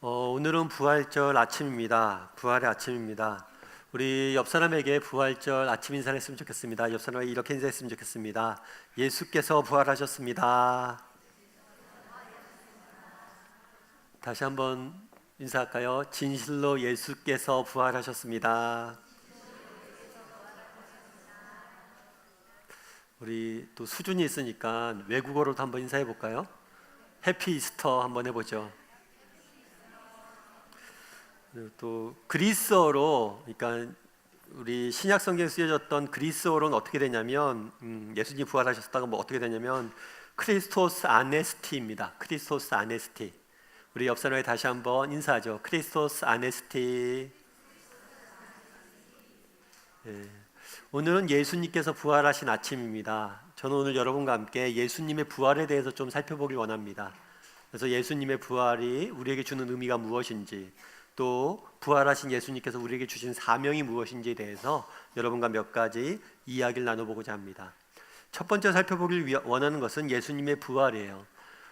오늘은 부활절 아침입니다. 부활의 아침입니다. 우리 옆 사람에게 부활절 아침 인사를 했으면 좋겠습니다. 옆 사람에게 이렇게 인사했으면 좋겠습니다. 예수께서 부활하셨습니다. 다시 한번 인사할까요? 진실로 예수께서 부활하셨습니다. 우리 또 수준이 있으니까 외국어로도 한번 인사해 볼까요? 해피 이스터 한번 해보죠. 또 그리스어로, 그러니까 우리 신약 성경에 쓰여졌던 그리스어로는 어떻게 되냐면 예수님이 부활하셨다가 어떻게 되냐면 크리스토스 아네스티입니다. 크리스토스 아네스티. 우리 옆 사람에 다시 한번 인사하죠. 크리스토스 아네스티. 예. 오늘은 예수님께서 부활하신 아침입니다. 저는 오늘 여러분과 함께 예수님의 부활에 대해서 좀 살펴보길 원합니다. 그래서 예수님의 부활이 우리에게 주는 의미가 무엇인지, 또 부활하신 예수님께서 우리에게 주신 사명이 무엇인지에 대해서 여러분과 몇 가지 이야기를 나눠보고자 합니다. 첫 번째 살펴보길 원하는 것은 예수님의 부활이에요.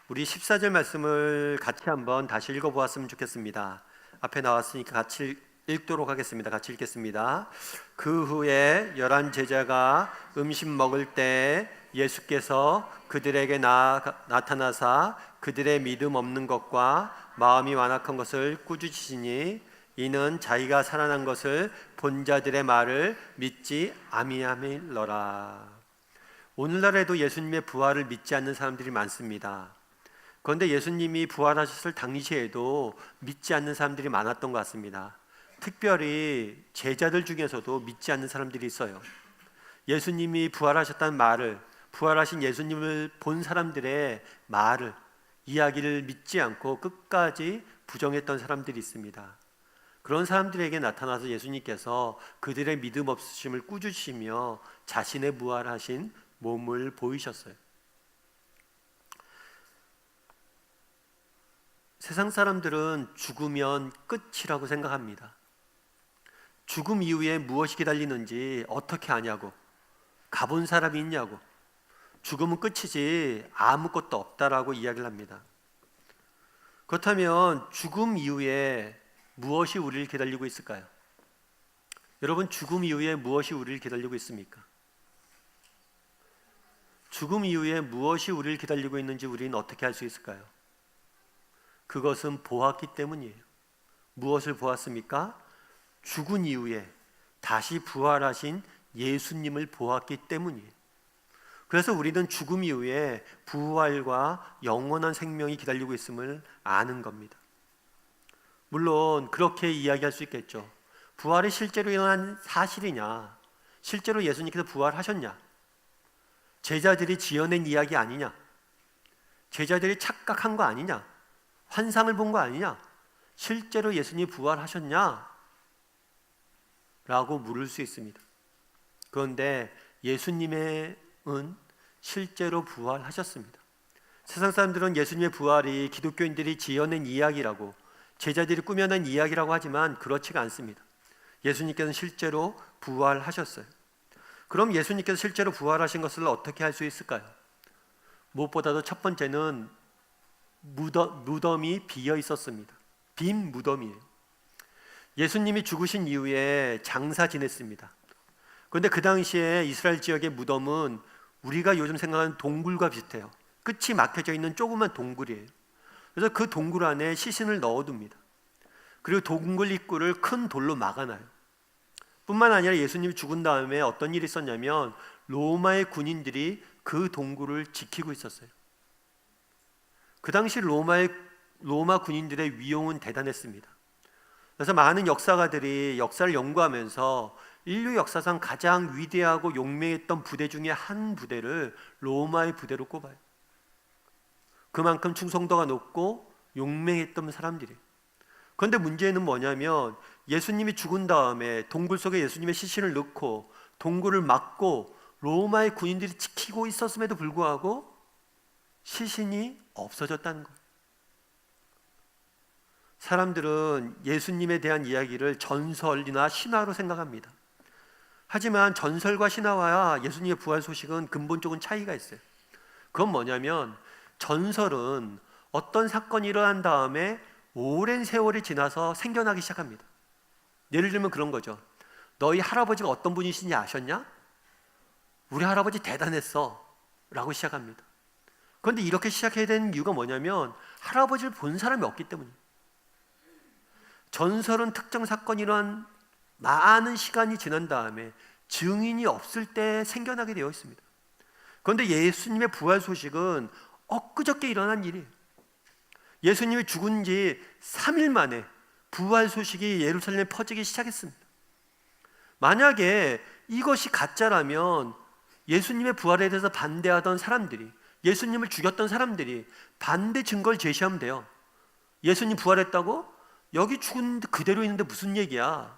우리 14절 말씀을 같이 한번 다시 읽어보았으면 좋겠습니다. 앞에 나왔으니까 같이 읽도록 하겠습니다. 같이 읽겠습니다. 그 후에 11 제자가 음식 먹을 때 예수께서 그들에게 나타나사 그들의 믿음 없는 것과 마음이 완악한 것을 꾸짖으시니 이는 자기가 살아난 것을 본 자들의 말을 믿지 아니함이러라. 오늘날에도 예수님의 부활을 믿지 않는 사람들이 많습니다. 그런데 예수님이 부활하셨을 당시에도 믿지 않는 사람들이 많았던 것 같습니다. 특별히 제자들 중에서도 믿지 않는 사람들이 있어요. 예수님이 부활하셨다는 말을, 부활하신 예수님을 본 사람들의 말을, 이야기를 믿지 않고 끝까지 부정했던 사람들이 있습니다. 그런 사람들에게 나타나서 예수님께서 그들의 믿음 없으심을 꾸짖으시며 자신의 부활하신 몸을 보이셨어요. 세상 사람들은 죽으면 끝이라고 생각합니다. 죽음 이후에 무엇이 기다리는지 어떻게 아냐고, 가본 사람이 있냐고, 죽음은 끝이지 아무것도 없다라고 이야기를 합니다. 그렇다면 죽음 이후에 무엇이 우리를 기다리고 있을까요? 여러분, 죽음 이후에 무엇이 우리를 기다리고 있습니까? 죽음 이후에 무엇이 우리를 기다리고 있는지 우리는 어떻게 알 수 있을까요? 그것은 보았기 때문이에요. 무엇을 보았습니까? 죽은 이후에 다시 부활하신 예수님을 보았기 때문이에요. 그래서 우리는 죽음 이후에 부활과 영원한 생명이 기다리고 있음을 아는 겁니다. 물론 그렇게 이야기할 수 있겠죠. 부활이 실제로 일어난 사실이냐? 실제로 예수님께서 부활하셨냐? 제자들이 지어낸 이야기 아니냐? 제자들이 착각한 거 아니냐? 환상을 본 거 아니냐? 실제로 예수님이 부활하셨냐? 라고 물을 수 있습니다. 그런데 예수님은 실제로 부활하셨습니다. 세상 사람들은 예수님의 부활이 기독교인들이 지어낸 이야기라고, 제자들이 꾸며낸 이야기라고 하지만 그렇지가 않습니다. 예수님께서는 실제로 부활하셨어요. 그럼 예수님께서 실제로 부활하신 것을 어떻게 할 수 있을까요? 무엇보다도 첫 번째는 무덤이 비어 있었습니다. 빈 무덤이에요. 예수님이 죽으신 이후에 장사 지냈습니다. 그런데 그 당시에 이스라엘 지역의 무덤은 우리가 요즘 생각하는 동굴과 비슷해요. 끝이 막혀져 있는 조그만 동굴이에요. 그래서 그 동굴 안에 시신을 넣어둡니다. 그리고 동굴 입구를 큰 돌로 막아놔요. 뿐만 아니라 예수님이 죽은 다음에 어떤 일이 있었냐면 로마의 군인들이 그 동굴을 지키고 있었어요. 그 당시 로마 군인들의 위용은 대단했습니다. 그래서 많은 역사가들이 역사를 연구하면서 인류 역사상 가장 위대하고 용맹했던 부대 중에 한 부대를 로마의 부대로 꼽아요. 그만큼 충성도가 높고 용맹했던 사람들이에요. 그런데 문제는 뭐냐면 예수님이 죽은 다음에 동굴 속에 예수님의 시신을 넣고 동굴을 막고 로마의 군인들이 지키고 있었음에도 불구하고 시신이 없어졌다는 거예요. 사람들은 예수님에 대한 이야기를 전설이나 신화로 생각합니다. 하지만 전설과 신화와 예수님의 부활 소식은 근본적인 차이가 있어요. 그건 뭐냐면 전설은 어떤 사건이 일어난 다음에 오랜 세월이 지나서 생겨나기 시작합니다. 예를 들면 그런 거죠. 너희 할아버지가 어떤 분이신지 아셨냐? 우리 할아버지 대단했어 라고 시작합니다. 그런데 이렇게 시작해야 되는 이유가 뭐냐면 할아버지를 본 사람이 없기 때문이에요. 전설은 특정 사건이 일어난 많은 시간이 지난 다음에 증인이 없을 때 생겨나게 되어 있습니다. 그런데 예수님의 부활 소식은 엊그저께 일어난 일이에요. 예수님이 죽은 지 3일 만에 부활 소식이 예루살렘에 퍼지기 시작했습니다. 만약에 이것이 가짜라면 예수님의 부활에 대해서 반대하던 사람들이, 예수님을 죽였던 사람들이 반대 증거를 제시하면 돼요. 예수님 부활했다고? 여기 죽은 그대로 있는데 무슨 얘기야?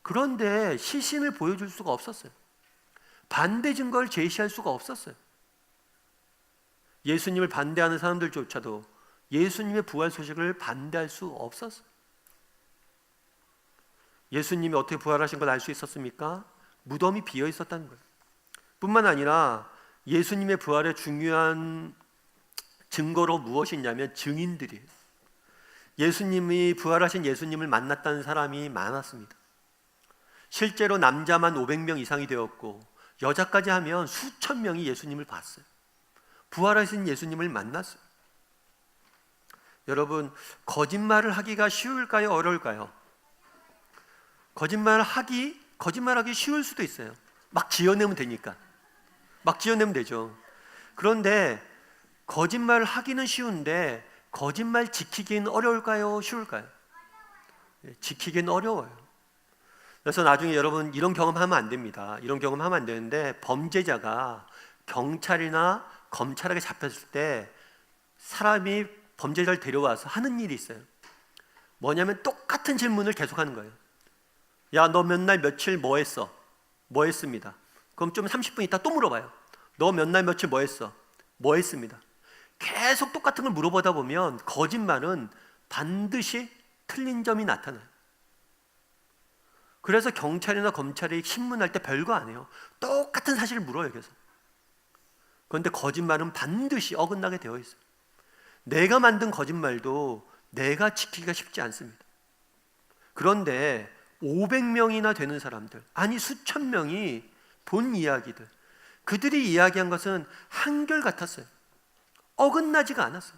그런데 시신을 보여줄 수가 없었어요. 반대 증거를 제시할 수가 없었어요. 예수님을 반대하는 사람들조차도 예수님의 부활 소식을 반대할 수 없었어요. 예수님이 어떻게 부활하신 걸 알 수 있었습니까? 무덤이 비어 있었다는 거예요. 뿐만 아니라 예수님의 부활의 중요한 증거로 무엇이 있냐면 증인들이에요. 예수님이 부활하신 예수님을 만났다는 사람이 많았습니다. 실제로 남자만 500명 이상이 되었고 여자까지 하면 수천 명이 예수님을 봤어요. 부활하신 예수님을 만났어요. 여러분, 거짓말을 하기가 쉬울까요? 어려울까요? 거짓말하기 쉬울 수도 있어요. 막 지어내면 되니까. 막 지어내면 되죠. 그런데 거짓말을 하기는 쉬운데 거짓말 지키기는 어려울까요? 쉬울까요? 지키기는 어려워요. 그래서 나중에 여러분 이런 경험하면 안 됩니다. 이런 경험하면 안 되는데 범죄자가 경찰이나 검찰에게 잡혔을 때 사람이 범죄자를 데려와서 하는 일이 있어요. 뭐냐면 똑같은 질문을 계속하는 거예요. 야, 너 몇 날 며칠 뭐 했어? 뭐 했습니다. 그럼 좀 30분 있다 또 물어봐요. 너 몇 날 며칠 뭐 했어? 뭐 했습니다. 계속 똑같은 걸 물어보다 보면 거짓말은 반드시 틀린 점이 나타나요. 그래서 경찰이나 검찰이 신문할 때 별거 안 해요. 똑같은 사실을 물어요, 계속. 그런데 거짓말은 반드시 어긋나게 되어 있어요. 내가 만든 거짓말도 내가 지키기가 쉽지 않습니다. 그런데 500명이나 되는 사람들, 아니 수천 명이 본 이야기들, 그들이 이야기한 것은 한결같았어요. 어긋나지가 않았어요.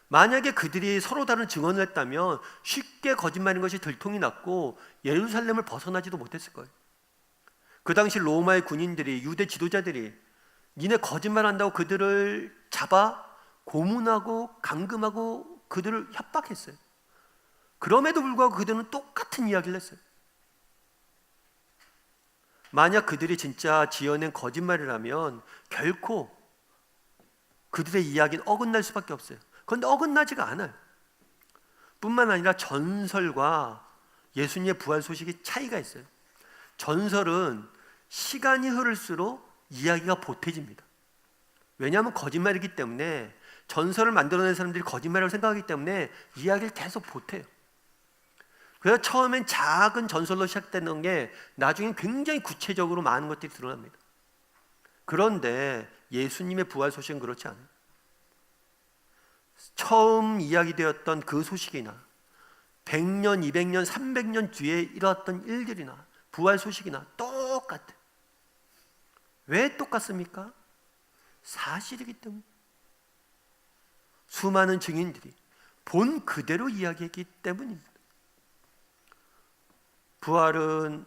만약에 그들이 서로 다른 증언을 했다면 쉽게 거짓말인 것이 들통이 났고 예루살렘을 벗어나지도 못했을 거예요. 그 당시 로마의 군인들이, 유대 지도자들이 니네 거짓말한다고 그들을 잡아 고문하고 감금하고 그들을 협박했어요. 그럼에도 불구하고 그들은 똑같은 이야기를 했어요. 만약 그들이 진짜 지어낸 거짓말이라면 결코 그들의 이야기는 어긋날 수밖에 없어요. 그런데 어긋나지가 않아요. 뿐만 아니라 전설과 예수님의 부활 소식이 차이가 있어요. 전설은 시간이 흐를수록 이야기가 보태집니다. 왜냐하면 거짓말이기 때문에, 전설을 만들어낸 사람들이 거짓말이라고 생각하기 때문에 이야기를 계속 보태요. 그래서 처음엔 작은 전설로 시작되는 게 나중엔 굉장히 구체적으로 많은 것들이 드러납니다. 그런데 예수님의 부활 소식은 그렇지 않아요. 처음 이야기되었던 그 소식이나 100년, 200년, 300년 뒤에 일어났던 일들이나 부활 소식이나 똑같아요. 왜 똑같습니까? 사실이기 때문에. 수많은 증인들이 본 그대로 이야기했기 때문입니다. 부활은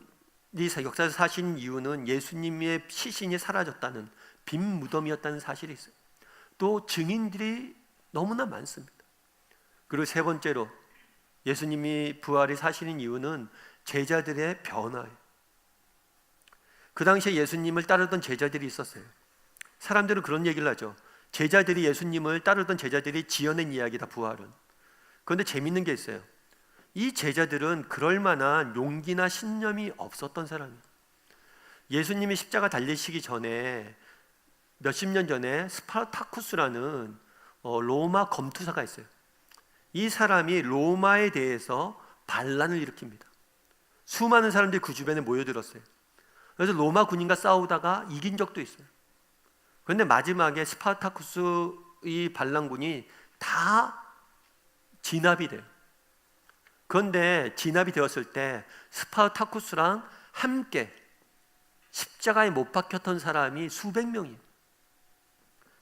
이 역사에서 사신 이유는 예수님의 시신이 사라졌다는, 빈 무덤이었다는 사실이 있어요. 또 증인들이 너무나 많습니다. 그리고 세 번째로 예수님이 부활이 사시는 이유는 제자들의 변화예요. 그 당시에 예수님을 따르던 제자들이 있었어요. 사람들은 그런 얘기를 하죠. 제자들이, 예수님을 따르던 제자들이 지어낸 이야기다, 부활은. 그런데 재밌는 게 있어요. 이 제자들은 그럴 만한 용기나 신념이 없었던 사람이에요. 예수님이 십자가 달리시기 전에, 몇십 년 전에 스파르타쿠스라는 로마 검투사가 있어요. 이 사람이 로마에 대해서 반란을 일으킵니다. 수많은 사람들이 그 주변에 모여들었어요. 그래서 로마 군인과 싸우다가 이긴 적도 있어요. 그런데 마지막에 스파르타쿠스 이 반란군이 다 진압이 돼요. 그런데 진압이 되었을 때 스파르타쿠스랑 함께 십자가에 못 박혔던 사람이 수백 명이에요.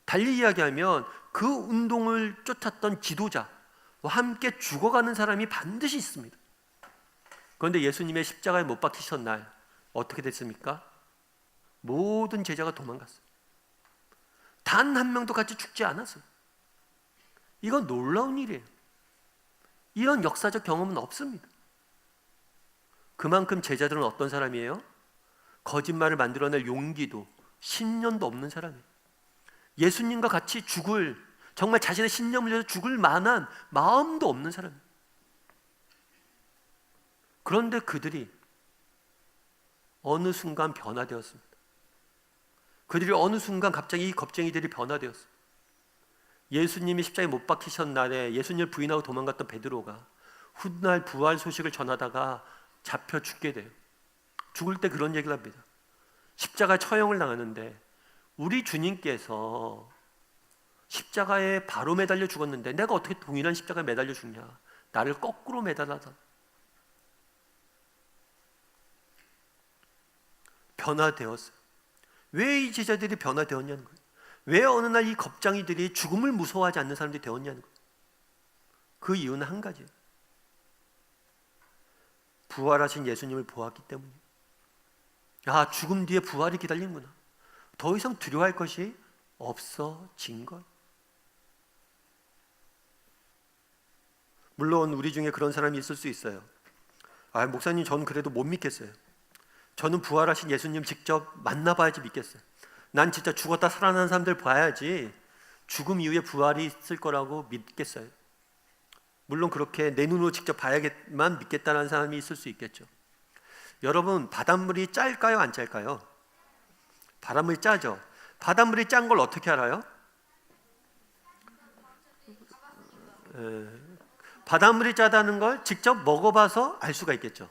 달리 이야기하면 그 운동을 쫓았던 지도자와 함께 죽어가는 사람이 반드시 있습니다. 그런데 예수님의 십자가에 못 박히신 날 어떻게 됐습니까? 모든 제자가 도망갔어요. 단 한 명도 같이 죽지 않았어요. 이건 놀라운 일이에요. 이런 역사적 경험은 없습니다. 그만큼 제자들은 어떤 사람이에요? 거짓말을 만들어낼 용기도 신념도 없는 사람이에요. 예수님과 같이 죽을, 정말 자신의 신념을 위해서 죽을 만한 마음도 없는 사람이에요. 그런데 그들이 어느 순간 변화되었습니다. 그들이 어느 순간 갑자기 이 겁쟁이들이 변화되었어요. 예수님이 십자가에 못 박히신 날에 예수님을 부인하고 도망갔던 베드로가 훗날 부활 소식을 전하다가 잡혀 죽게 돼요. 죽을 때 그런 얘기를 합니다. 십자가에 처형을 당하는데 우리 주님께서 십자가에 바로 매달려 죽었는데 내가 어떻게 동일한 십자가에 매달려 죽냐. 나를 거꾸로 매달아서. 변화되었어요. 왜 이 제자들이 변화되었냐는 거예요. 왜 어느 날 이 겁쟁이들이 죽음을 무서워하지 않는 사람들이 되었냐는 거예요. 그 이유는 한 가지예요. 부활하신 예수님을 보았기 때문이에요. 아, 죽음 뒤에 부활이 기다리는구나. 더 이상 두려워할 것이 없어진 것. 물론 우리 중에 그런 사람이 있을 수 있어요. 아, 목사님, 저는 그래도 못 믿겠어요. 저는 부활하신 예수님 직접 만나봐야지 믿겠어요. 난 진짜 죽었다 살아난 사람들 봐야지 죽음 이후에 부활이 있을 거라고 믿겠어요. 물론 그렇게 내 눈으로 직접 봐야만 믿겠다는 사람이 있을 수 있겠죠. 여러분, 바닷물이 짤까요, 안 짤까요? 바닷물이 짜죠. 바닷물이 짠 걸 어떻게 알아요? 바닷물이 짜다는 걸 직접 먹어봐서 알 수가 있겠죠.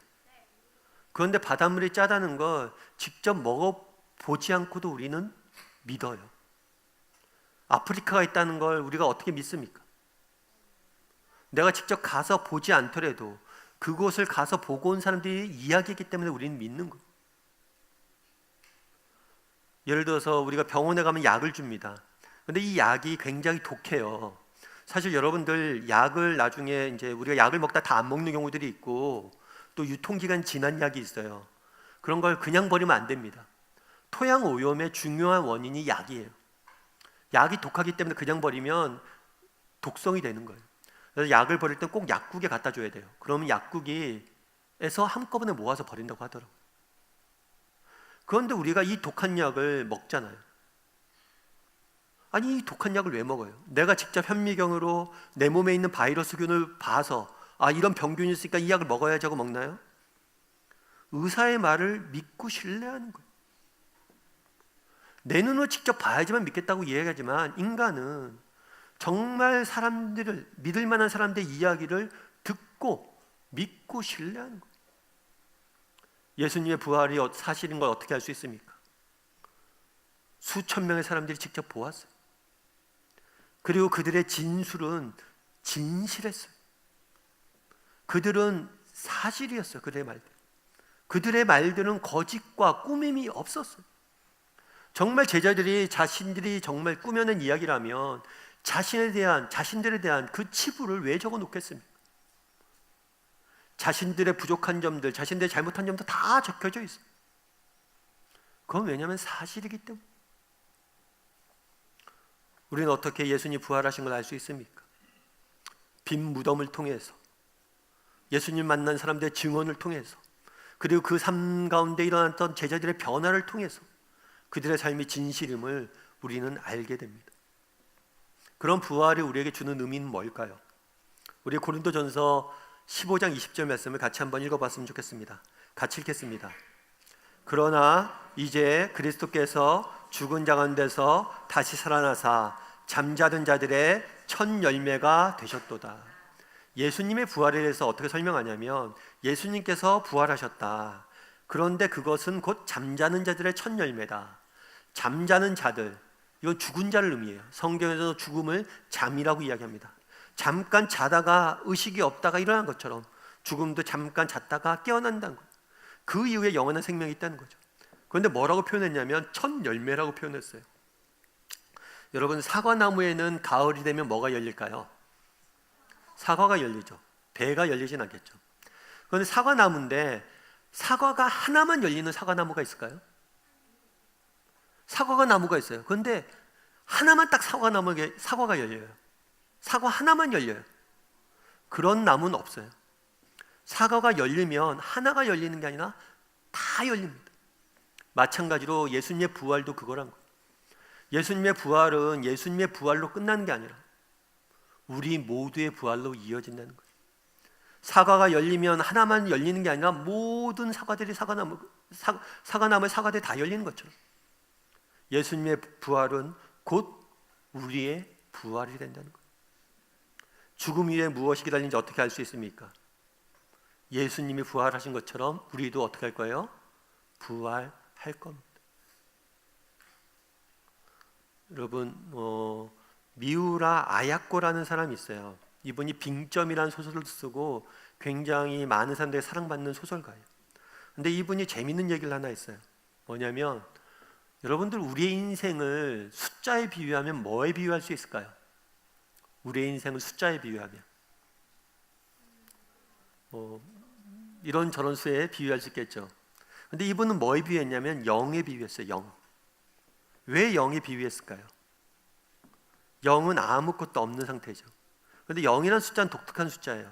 그런데 바닷물이 짜다는 걸 직접 먹어보지 않고도 우리는 믿어요. 아프리카가 있다는 걸 우리가 어떻게 믿습니까? 내가 직접 가서 보지 않더라도 그곳을 가서 보고 온 사람들이 이야기했기 때문에 우리는 믿는 거예요. 예를 들어서 우리가 병원에 가면 약을 줍니다. 근데 이 약이 굉장히 독해요. 사실 여러분들 약을 나중에 이제 우리가 약을 먹다 다 안 먹는 경우들이 있고 또 유통기간 지난 약이 있어요. 그런 걸 그냥 버리면 안 됩니다. 토양 오염의 중요한 원인이 약이에요. 약이 독하기 때문에 그냥 버리면 독성이 되는 거예요. 그래서 약을 버릴 때 꼭 약국에 갖다 줘야 돼요. 그러면 약국에서 한꺼번에 모아서 버린다고 하더라고요. 그런데 우리가 이 독한 약을 먹잖아요. 아니, 이 독한 약을 왜 먹어요? 내가 직접 현미경으로 내 몸에 있는 바이러스균을 봐서 아, 이런 병균이 있으니까 이 약을 먹어야지 하고 먹나요? 의사의 말을 믿고 신뢰하는 거예요. 내 눈으로 직접 봐야지만 믿겠다고 이야기하지만 인간은 정말 사람들을, 믿을 만한 사람들의 이야기를 듣고 믿고 신뢰하는 거예요. 예수님의 부활이 사실인 걸 어떻게 알 수 있습니까? 수천 명의 사람들이 직접 보았어요. 그리고 그들의 진술은 진실했어요. 그들은 사실이었어요. 그들의 말들은 거짓과 꾸밈이 없었어요. 정말 제자들이 자신들이 정말 꾸며낸 이야기라면 자신들에 대한 그 치부를 왜 적어 놓겠습니까? 자신들의 부족한 점들, 자신들의 잘못한 점도 다 적혀져 있어요. 그건 왜냐하면 사실이기 때문에. 우리는 어떻게 예수님 부활하신 걸 알 수 있습니까? 빈 무덤을 통해서, 예수님 만난 사람들의 증언을 통해서, 그리고 그 삶 가운데 일어났던 제자들의 변화를 통해서 그들의 삶이 진실임을 우리는 알게 됩니다. 그런 부활이 우리에게 주는 의미는 뭘까요? 우리 고린도전서 15장 20절 말씀을 같이 한번 읽어봤으면 좋겠습니다. 같이 읽겠습니다. 그러나 이제 그리스도께서 죽은 자 가운데서 다시 살아나사 잠자던 자들의 첫 열매가 되셨도다. 예수님의 부활에 대해서 어떻게 설명하냐면 예수님께서 부활하셨다. 그런데 그것은 곧 잠자는 자들의 첫 열매다. 잠자는 자들, 이건 죽은 자를 의미해요. 성경에서 죽음을 잠이라고 이야기합니다. 잠깐 자다가 의식이 없다가 일어난 것처럼 죽음도 잠깐 잤다가 깨어난다는 거예요. 그 이후에 영원한 생명이 있다는 거죠. 그런데 뭐라고 표현했냐면 첫 열매라고 표현했어요. 여러분, 사과나무에는 가을이 되면 뭐가 열릴까요? 사과가 열리죠. 배가 열리진 않겠죠. 그런데 사과나무인데 사과가 하나만 열리는 사과나무가 있을까요? 사과가 나무가 있어요. 그런데 하나만 딱 사과가 열려요. 사과 하나만 열려요. 그런 나무는 없어요. 사과가 열리면 하나가 열리는 게 아니라 다 열립니다. 마찬가지로 예수님의 부활도 그거란 거예요. 예수님의 부활은 예수님의 부활로 끝나는 게 아니라 우리 모두의 부활로 이어진다는 거예요. 사과가 열리면 하나만 열리는 게 아니라 모든 사과들이 사과나무의 사과들이 다 열리는 것처럼 예수님의 부활은 곧 우리의 부활이 된다는 거예요. 죽음 위에 무엇이 기다리는지 어떻게 알 수 있습니까? 예수님이 부활하신 것처럼 우리도 어떻게 할 거예요? 부활할 겁니다. 여러분, 미우라 아야코라는 사람이 있어요. 이분이 빙점이라는 소설을 쓰고 굉장히 많은 사람들에게 사랑받는 소설가예요. 근데 이분이 재밌는 얘기를 하나 했어요. 뭐냐면 여러분들, 우리의 인생을 숫자에 비유하면 뭐에 비유할 수 있을까요? 우리의 인생을 숫자에 비유하면 이런 저런 수에 비유할 수 있겠죠. 근데 이분은 뭐에 비유했냐면 0에 비유했어요. 0. 왜 0에 비유했을까요? 0은 아무것도 없는 상태죠. 그런데 0이라는 숫자는 독특한 숫자예요.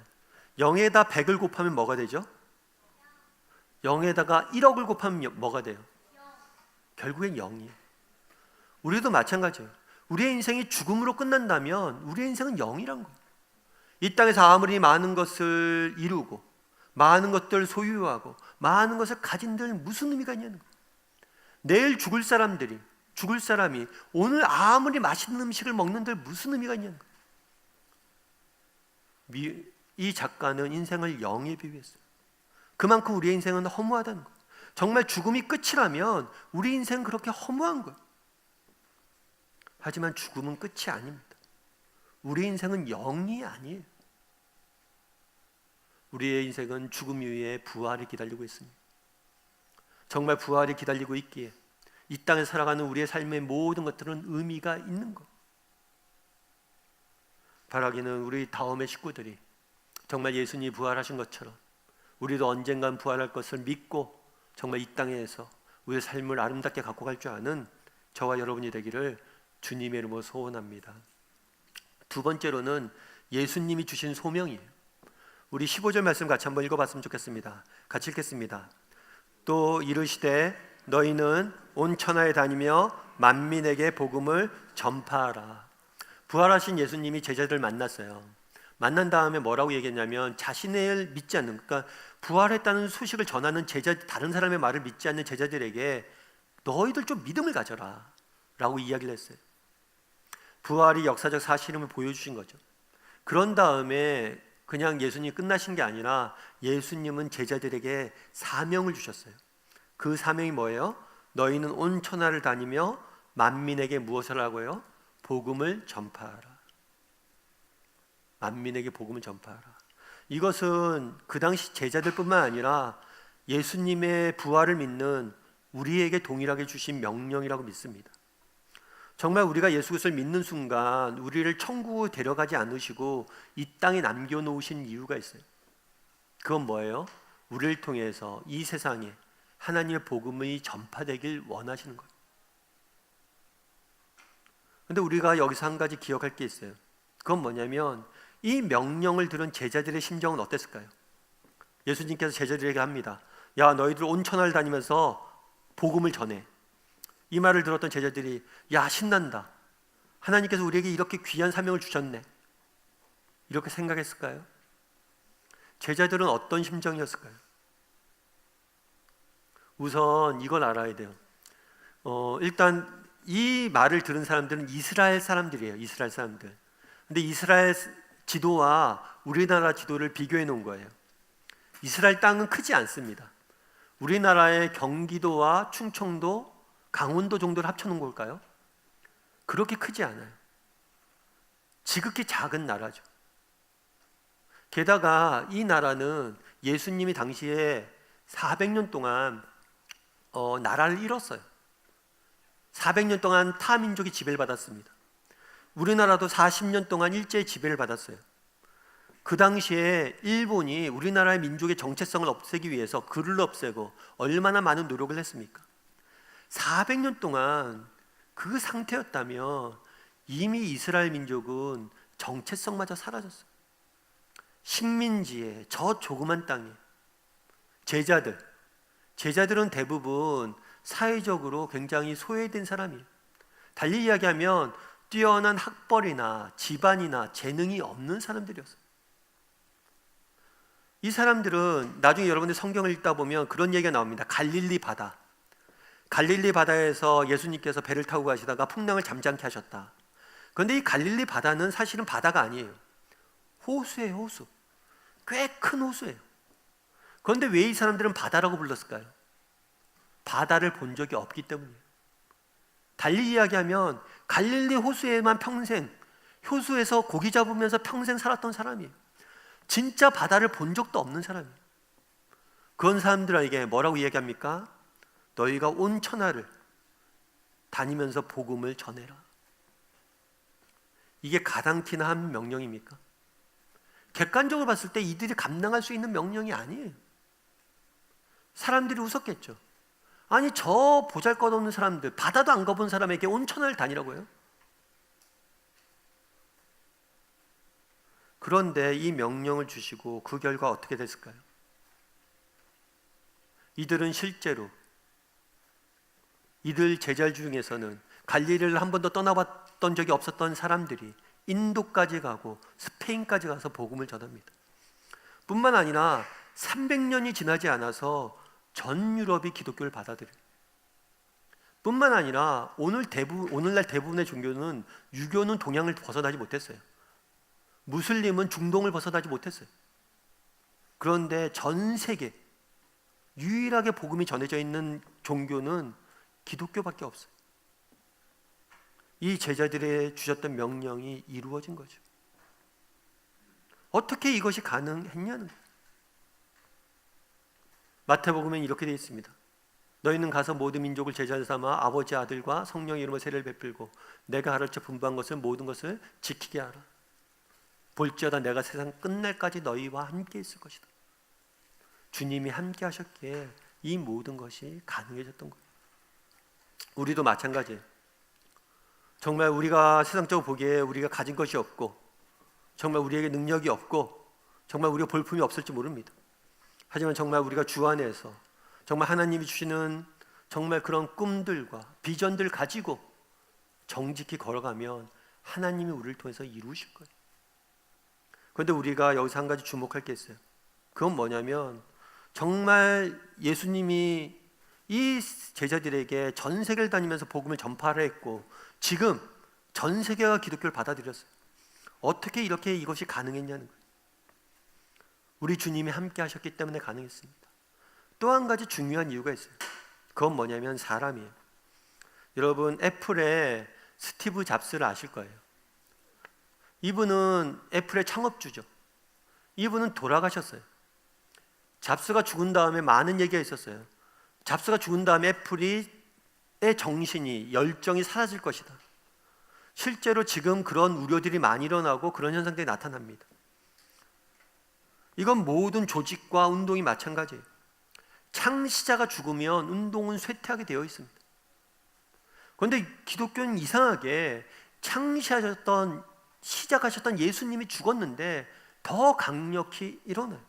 0에다 100을 곱하면 뭐가 되죠? 0에다가 1억을 곱하면 뭐가 돼요? 결국엔 0이에요. 우리도 마찬가지예요. 우리의 인생이 죽음으로 끝난다면 우리의 인생은 0이란 거예요. 이 땅에서 아무리 많은 것을 이루고 많은 것들을 소유하고 많은 것을 가진들 무슨 의미가 있냐는 거예요. 내일 죽을 사람이 오늘 아무리 맛있는 음식을 먹는들 무슨 의미가 있냐는 거예요. 이 작가는 인생을 0에 비유했어요. 그만큼 우리의 인생은 허무하다는 거예요. 정말 죽음이 끝이라면 우리 인생은 그렇게 허무한 거예요. 하지만 죽음은 끝이 아닙니다. 우리 인생은 0이 아니에요. 우리의 인생은 죽음 이후에 부활이 기다리고 있습니다. 정말 부활이 기다리고 있기에 이 땅에 살아가는 우리의 삶의 모든 것들은 의미가 있는 것. 바라기는 우리 다음의 식구들이 정말 예수님이 부활하신 것처럼 우리도 언젠간 부활할 것을 믿고 정말 이 땅에서 우리의 삶을 아름답게 갖고 갈 줄 아는 저와 여러분이 되기를 주님의 이름으로 소원합니다. 두 번째로는 예수님이 주신 소명이에요. 우리 15절 말씀 같이 한번 읽어봤으면 좋겠습니다. 같이 읽겠습니다. 또 이르시되 너희는 온 천하에 다니며 만민에게 복음을 전파하라. 부활하신 예수님이 제자들을 만났어요. 만난 다음에 뭐라고 얘기했냐면 자신을 믿지 않는, 그러니까 부활했다는 소식을 전하는 다른 사람의 말을 믿지 않는 제자들에게 너희들 좀 믿음을 가져라 라고 이야기를 했어요. 부활이 역사적 사실임을 보여주신 거죠. 그런 다음에 그냥 예수님이 끝나신 게 아니라 예수님은 제자들에게 사명을 주셨어요. 그 사명이 뭐예요? 너희는 온 천하를 다니며 만민에게 무엇을 하고요? 복음을 전파하라. 만민에게 복음을 전파하라. 이것은 그 당시 제자들뿐만 아니라 예수님의 부활을 믿는 우리에게 동일하게 주신 명령이라고 믿습니다. 정말 우리가 예수 그리스도를 믿는 순간 우리를 천국에 데려가지 않으시고 이 땅에 남겨놓으신 이유가 있어요. 그건 뭐예요? 우리를 통해서 이 세상에 하나님의 복음이 전파되길 원하시는 거예요. 그런데 우리가 여기서 한 가지 기억할 게 있어요. 그건 뭐냐면 이 명령을 들은 제자들의 심정은 어땠을까요? 예수님께서 제자들에게 합니다. 야, 너희들 온 천하를 다니면서 복음을 전해. 이 말을 들었던 제자들이 야, 신난다. 하나님께서 우리에게 이렇게 귀한 사명을 주셨네. 이렇게 생각했을까요? 제자들은 어떤 심정이었을까요? 우선 이걸 알아야 돼요. 일단 이 말을 들은 사람들은 이스라엘 사람들이에요. 이스라엘 사람들. 근데 이스라엘 지도와 우리나라 지도를 비교해 놓은 거예요. 이스라엘 땅은 크지 않습니다. 우리나라의 경기도와 충청도, 강원도 정도를 합쳐놓은 걸까요? 그렇게 크지 않아요. 지극히 작은 나라죠. 게다가 이 나라는 예수님이 당시에 400년 동안 나라를 잃었어요. 400년 동안 타 민족이 지배를 받았습니다. 우리나라도 40년 동안 일제히 지배를 받았어요. 그 당시에 일본이 우리나라의 민족의 정체성을 없애기 위해서 글을 없애고 얼마나 많은 노력을 했습니까? 400년 동안 그 상태였다면 이미 이스라엘 민족은 정체성마저 사라졌어요. 식민지에 저 조그만 땅에 제자들은 대부분 사회적으로 굉장히 소외된 사람이에요. 달리 이야기하면 뛰어난 학벌이나 집안이나 재능이 없는 사람들이었어요. 이 사람들은 나중에 여러분들 성경을 읽다 보면 그런 얘기가 나옵니다. 갈릴리 바다에서 예수님께서 배를 타고 가시다가 풍랑을 잠잠케 하셨다. 그런데 이 갈릴리 바다는 사실은 바다가 아니에요. 호수예요, 호수. 꽤 큰 호수예요. 그런데 왜 이 사람들은 바다라고 불렀을까요? 바다를 본 적이 없기 때문이에요. 달리 이야기하면 갈릴리 호수에만 평생, 호수에서 고기 잡으면서 평생 살았던 사람이에요. 진짜 바다를 본 적도 없는 사람이에요. 그런 사람들에게 뭐라고 이야기합니까? 너희가 온 천하를 다니면서 복음을 전해라. 이게 가당키나 한 명령입니까? 객관적으로 봤을 때 이들이 감당할 수 있는 명령이 아니에요. 사람들이 웃었겠죠. 아니 저 보잘것없는 사람들, 바다도 안 가본 사람에게 온 천하를 다니라고 해요? 그런데 이 명령을 주시고 그 결과 어떻게 됐을까요? 이들은 실제로 이들 제자 중에서는 갈릴리를 한 번도 떠나봤던 적이 없었던 사람들이 인도까지 가고 스페인까지 가서 복음을 전합니다. 뿐만 아니라 300년이 지나지 않아서 전 유럽이 기독교를 받아들여요. 뿐만 아니라 오늘날 대부분의 종교는 유교는 동양을 벗어나지 못했어요. 무슬림은 중동을 벗어나지 못했어요. 그런데 전 세계 유일하게 복음이 전해져 있는 종교는 기독교밖에 없어요. 이 제자들의 주셨던 명령이 이루어진 거죠. 어떻게 이것이 가능했냐는 거예요. 마태복음엔 이렇게 되어 있습니다. 너희는 가서 모든 민족을 제자로 삼아 아버지 아들과 성령의 이름으로 세례를 베풀고 내가 가르쳐 분부한 것을 모든 것을 지키게 하라. 볼지어다 내가 세상 끝날까지 너희와 함께 있을 것이다. 주님이 함께 하셨기에 이 모든 것이 가능해졌던 거예요. 우리도 마찬가지예요. 정말 우리가 세상적으로 보기에 우리가 가진 것이 없고 정말 우리에게 능력이 없고 정말 우리가 볼품이 없을지 모릅니다. 하지만 정말 우리가 주 안에서 정말 하나님이 주시는 정말 그런 꿈들과 비전들 가지고 정직히 걸어가면 하나님이 우리를 통해서 이루실 거예요. 그런데 우리가 여기서 한 가지 주목할 게 있어요. 그건 뭐냐면 정말 예수님이 이 제자들에게 전 세계를 다니면서 복음을 전파를 했고 지금 전 세계가 기독교를 받아들였어요. 어떻게 이렇게 이것이 가능했냐는 거예요. 우리 주님이 함께 하셨기 때문에 가능했습니다. 또 한 가지 중요한 이유가 있어요. 그건 뭐냐면 사람이에요. 여러분 애플의 스티브 잡스를 아실 거예요. 이분은 애플의 창업주죠. 이분은 돌아가셨어요. 잡스가 죽은 다음에 많은 얘기가 있었어요. 잡스가 죽은 다음에 애플의 정신이 열정이 사라질 것이다. 실제로 지금 그런 우려들이 많이 일어나고 그런 현상들이 나타납니다. 이건 모든 조직과 운동이 마찬가지예요. 창시자가 죽으면 운동은 쇠퇴하게 되어 있습니다. 그런데 기독교는 이상하게 시작하셨던 예수님이 죽었는데 더 강력히 일어나요.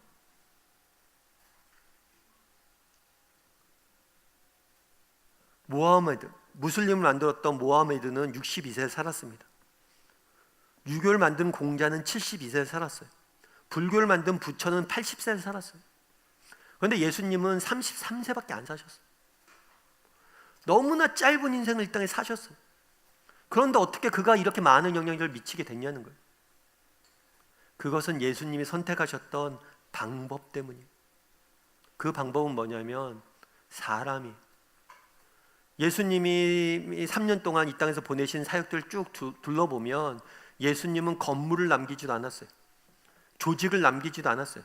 무슬림을 만들었던 모하메드는 62세에 살았습니다. 유교를 만든 공자는 72세에 살았어요. 불교를 만든 부처는 80세에 살았어요. 그런데 예수님은 33세밖에 안 사셨어요. 너무나 짧은 인생을 이 땅에 사셨어요. 그런데 어떻게 그가 이렇게 많은 영향력을 미치게 됐냐는 거예요. 그것은 예수님이 선택하셨던 방법 때문이에요. 그 방법은 뭐냐면 사람이 예수님이 3년 동안 이 땅에서 보내신 사역들을 쭉 둘러보면 예수님은 건물을 남기지도 않았어요. 조직을 남기지도 않았어요.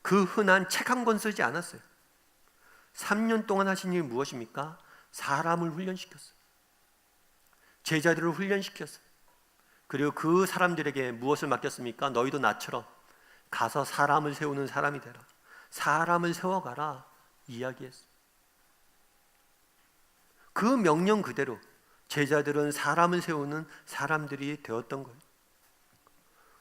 그 흔한 책 한 권 쓰지 않았어요. 3년 동안 하신 일이 무엇입니까? 사람을 훈련시켰어요. 제자들을 훈련시켰어요. 그리고 그 사람들에게 무엇을 맡겼습니까? 너희도 나처럼 가서 사람을 세우는 사람이 되라. 사람을 세워가라 이야기했어요. 그 명령 그대로 제자들은 사람을 세우는 사람들이 되었던 거예요.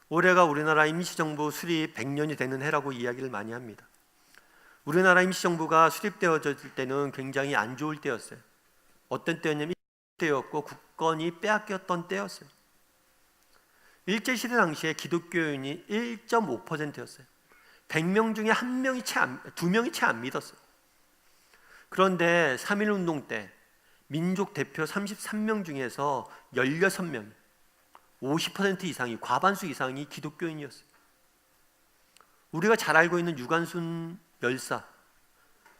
올해가 우리나라 임시정부 수립 100년이 되는 해라고 이야기를 많이 합니다. 우리나라 임시정부가 수립되어질 때는 굉장히 안 좋을 때였어요. 어떤 때였냐면 때였고 국권이 빼앗겼던 때였어요. 일제시대 당시에 기독교인이 1.5%였어요. 100명 중에 2명이 채 안 믿었어요. 그런데 3.1운동 때 민족 대표 33명 중에서 16명, 50% 이상이, 과반수 이상이 기독교인이었어요. 우리가 잘 알고 있는 유관순 열사,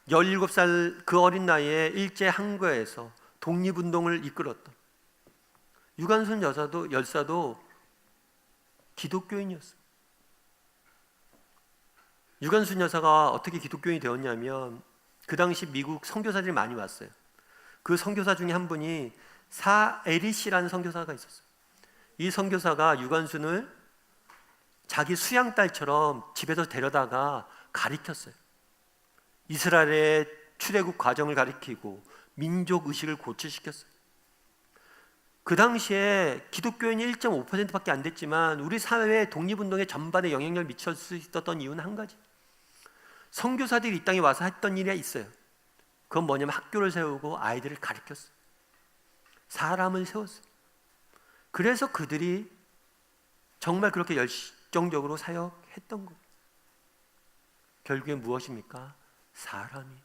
17살 그 어린 나이에 일제 항거에서 독립운동을 이끌었던 유관순 열사도 기독교인이었어요. 유관순 여사가 어떻게 기독교인이 되었냐면 그 당시 미국 선교사들이 많이 왔어요. 그 선교사 중에 한 분이 사에리시라는 선교사가 있었어요. 이 선교사가 유관순을 자기 수양딸처럼 집에서 데려다가 가르쳤어요. 이스라엘의 출애굽 과정을 가르치고 민족 의식을 고취시켰어요. 그 당시에 기독교인이 1.5%밖에 안 됐지만 우리 사회의 독립운동의 전반에 영향력을 미칠 수 있었던 이유는 한 가지. 선교사들이 이 땅에 와서 했던 일이 있어요. 그건 뭐냐면 학교를 세우고 아이들을 가르쳤어요. 사람을 세웠어요. 그래서 그들이 정말 그렇게 열정적으로 사역했던 거예요. 결국엔 무엇입니까? 사람이.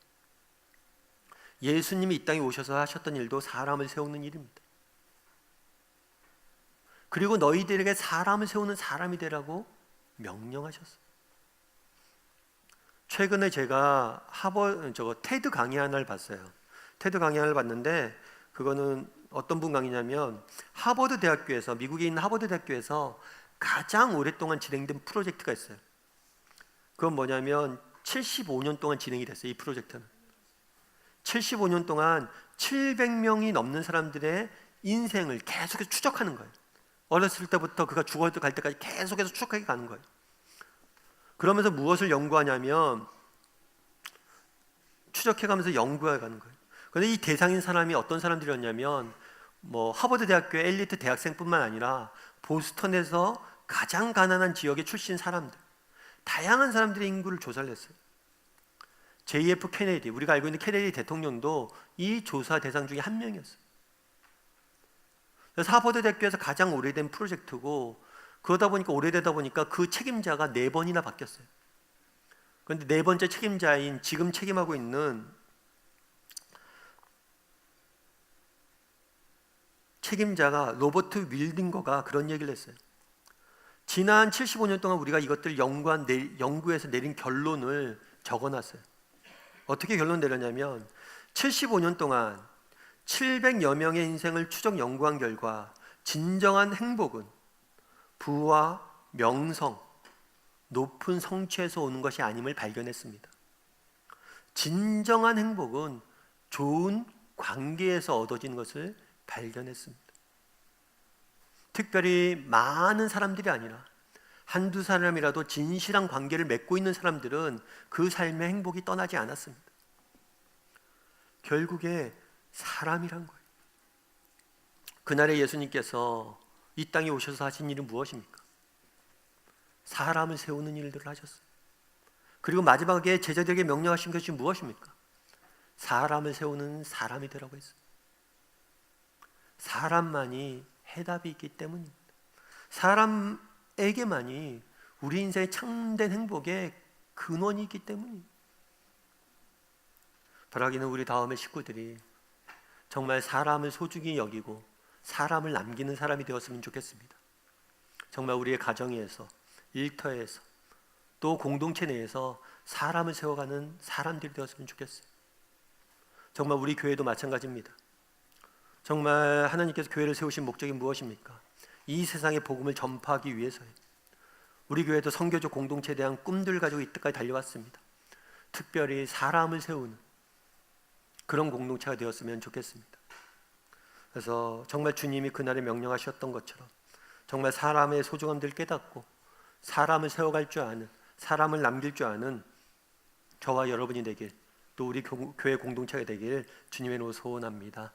예수님이 이 땅에 오셔서 하셨던 일도 사람을 세우는 일입니다. 그리고 너희들에게 사람을 세우는 사람이 되라고 명령하셨어요. 최근에 제가 테드 강의 하나를 봤어요. 테드 강의 하나를 봤는데 그거는 어떤 분 강의냐면 하버드 대학교에서, 미국에 있는 하버드 대학교에서 가장 오랫동안 진행된 프로젝트가 있어요. 그건 뭐냐면 75년 동안 진행이 됐어요. 이 프로젝트는 75년 동안 700명이 넘는 사람들의 인생을 계속해서 추적하는 거예요. 어렸을 때부터 그가 죽어갈 때까지 계속해서 추적하게 가는 거예요. 그러면서 무엇을 연구하냐면 추적해가면서 연구해가는 거예요. 그런데 이 대상인 사람이 어떤 사람들이었냐면 하버드 대학교의 엘리트 대학생뿐만 아니라 보스턴에서 가장 가난한 지역의 출신 사람들, 다양한 사람들의 인구를 조사를 했어요. JF 케네디, 우리가 알고 있는 케네디 대통령도 이 조사 대상 중에 한 명이었어요. 그래서 하버드 대학교에서 가장 오래된 프로젝트고, 그러다 보니까 오래되다 보니까 그 책임자가 4번이나 바뀌었어요. 그런데 4번째 책임자인 지금 책임하고 있는 책임자가 로버트 윌딩거가 그런 얘기를 했어요. 지난 75년 동안 우리가 이것들 연구해서 내린 결론을 적어놨어요. 어떻게 결론 내렸냐면 75년 동안 700여 명의 인생을 추적 연구한 결과 진정한 행복은 부와 명성, 높은 성취에서 오는 것이 아님을 발견했습니다. 진정한 행복은 좋은 관계에서 얻어지는 것을 발견했습니다. 특별히 많은 사람들이 아니라 한두 사람이라도 진실한 관계를 맺고 있는 사람들은 그 삶의 행복이 떠나지 않았습니다. 결국에 사람이란 거예요. 그날에 예수님께서 이 땅에 오셔서 하신 일은 무엇입니까? 사람을 세우는 일들을 하셨어요. 그리고 마지막에 제자들에게 명령하신 것이 무엇입니까? 사람을 세우는 사람이 되라고 했어요. 사람만이 해답이 있기 때문입니다. 사람에게만이 우리 인생의 참된 행복의 근원이 있기 때문입니다. 바라기는 우리 다음의 식구들이 정말 사람을 소중히 여기고 사람을 남기는 사람이 되었으면 좋겠습니다. 정말 우리의 가정에서, 일터에서, 또 공동체 내에서 사람을 세워가는 사람들이 되었으면 좋겠어요. 정말 우리 교회도 마찬가지입니다. 정말 하나님께서 교회를 세우신 목적이 무엇입니까? 이 세상의 복음을 전파하기 위해서예요. 우리 교회도 선교적 공동체에 대한 꿈들 가지고 이때까지 달려왔습니다. 특별히 사람을 세우는 그런 공동체가 되었으면 좋겠습니다. 그래서 정말 주님이 그날에 명령하셨던 것처럼 정말 사람의 소중함들을 깨닫고 사람을 세워갈 줄 아는, 사람을 남길 줄 아는 저와 여러분이 되길, 또 우리 교회 공동체가 되길 주님의 이름으로 소원합니다.